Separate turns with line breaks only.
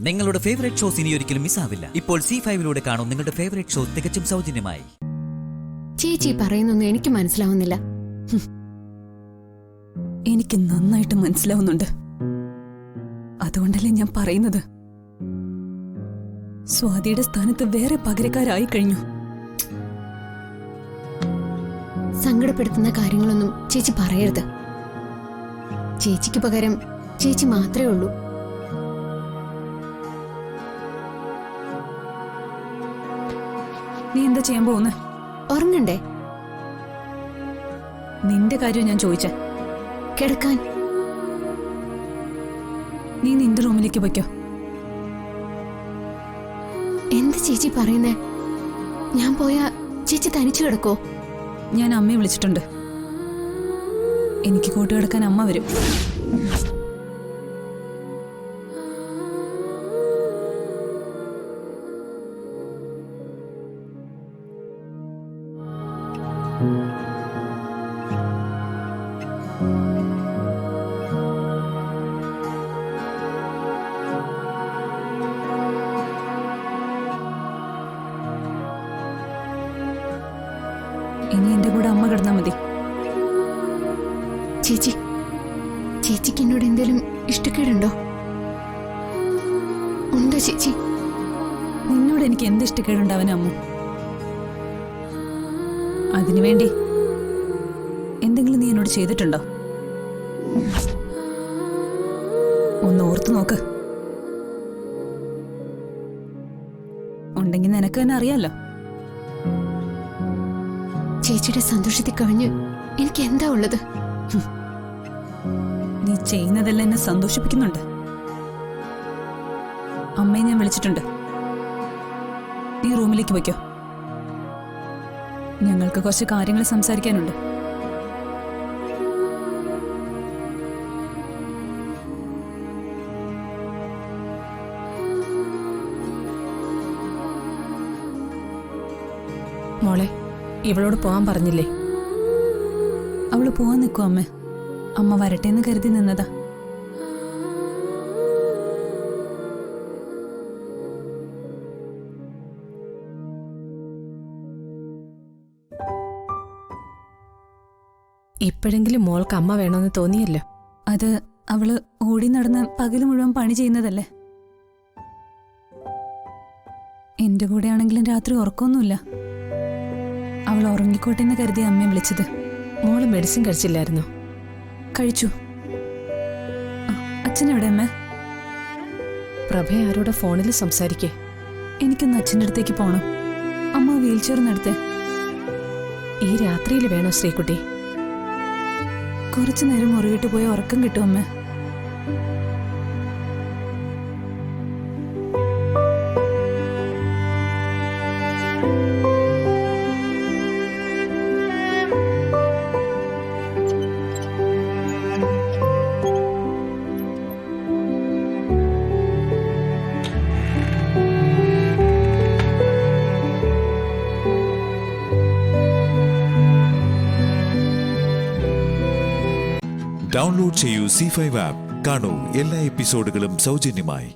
നിങ്ങളുടെ favourite shows ഇനി ഒരിക്കലും മിസ്സാവില്ല. ഇപ്പോൾ C5-ലൂടെ കാണും നിങ്ങളുടെ ഫേവറേറ്റ് ഷോ തികച്ചും സൗജന്യമായി.
ചേച്ചി പറയുന്നൊന്നും എനിക്ക് മനസ്സിലാവുന്നില്ല.
എനിക്ക് നന്നായിട്ട് മനസ്സിലാവുന്നുണ്ട്. അതുകൊണ്ടല്ലേ ഞാൻ പറയുന്നത്. സ്വാതിയുടെ സ്ഥാനത്ത് വേറെ പകരക്കാരായി കഴിഞ്ഞു.
സങ്കടപ്പെടുത്തുന്ന കാര്യങ്ങളൊന്നും ചേച്ചി പറയരുത്. ചേച്ചിക്ക് പകരം ചേച്ചി മാത്രമേ ഉള്ളൂ.
നീ എന്താ ചെയ്യാൻ പോകുന്നത്?
ഉറങ്ങണ്ടേ?
നിന്റെ കാര്യം ഞാൻ ചോദിച്ചേ.
കിടക്കാൻ.
നീ നിന്റെ റൂമിലേക്ക് പോയിക്കോ.
എന്ത് ചേച്ചി പറയുന്നേ? ഞാൻ പോയാ ചേച്ചി തനിച്ചു കിടക്കോ?
ഞാൻ അമ്മയെ വിളിച്ചിട്ടുണ്ട്. എനിക്ക് കൂട്ടുകിടക്കാൻ അമ്മ വരും. ഇനി എന്റെ കൂടെ അമ്മ കിടന്നാ മതി.
ചേച്ചി, ചേച്ചിക്ക് എന്നോട് എന്തേലും ഇഷ്ടക്കേടുണ്ടോ? ഉണ്ടോ ചേച്ചി?
നിന്നോട് എനിക്ക് എന്ത് ഇഷ്ടക്കേടുണ്ടാവാൻ അമ്മ? അതിനുവേണ്ടി എന്തെങ്കിലും നീ എന്നോട് ചെയ്തിട്ടുണ്ടോ? ഒന്ന് ഓർത്തു നോക്ക്. ഉണ്ടെങ്കിൽ നിനക്ക് തന്നെ അറിയാലോ.
ചേച്ചിയുടെ സന്തോഷത്തിൽ കവിഞ്ഞ് എനിക്ക് എന്താ ഉള്ളത്?
നീ ചെയ്യുന്നതെല്ലാം എന്നെ സന്തോഷിപ്പിക്കുന്നുണ്ട്. അമ്മയെ ഞാൻ വിളിച്ചിട്ടുണ്ട്. നീ റൂമിലേക്ക് വയ്ക്കോ. ഞങ്ങൾക്ക് കുറച്ച് കാര്യങ്ങൾ സംസാരിക്കാനുണ്ട്.
മോളെ, ഇവളോട് പോവാൻ പറഞ്ഞില്ലേ?
അവള് പോവാൻ നിൽക്കും അമ്മ. അമ്മ വരട്ടെന്ന് കരുതി നിന്നതാ.
ഇപ്പോഴെങ്കിലും മോൾക്ക് അമ്മ വേണമെന്ന് തോന്നിയല്ലോ.
അത് അവള് ഓടി നടന്ന് പകല് മുഴുവൻ പണി ചെയ്യുന്നതല്ലേ. എന്റെ കൂടെ ആണെങ്കിലും രാത്രി ഉറക്കമൊന്നുമില്ല. അവൾ ഉറങ്ങിക്കോട്ടെ എന്ന് കരുതി അമ്മയെ വിളിച്ചത്.
മോള് മെഡിസിൻ കഴിച്ചില്ലായിരുന്നോ?
കഴിച്ചു. അച്ഛനെവിടെ അമ്മ?
പ്രഭ ആരോടെ ഫോണിൽ സംസാരിക്കേ?
എനിക്കൊന്ന് അച്ഛൻ്റെ അടുത്തേക്ക് പോണം. അമ്മ വീൽ ചെയറിനെടുത്ത്.
ഈ രാത്രിയിൽ വേണോ ശ്രീകുട്ടി?
കുറച്ചു നേരം മുറിവിട്ട് പോയി ഉറക്കം കിട്ടും അമ്മ.
ഡൗൺലോഡ് ചെയ്യൂ C5 ആപ്പ്. കാണൂ എല്ലാ എപ്പിസോഡുകളും സൗജന്യമായി.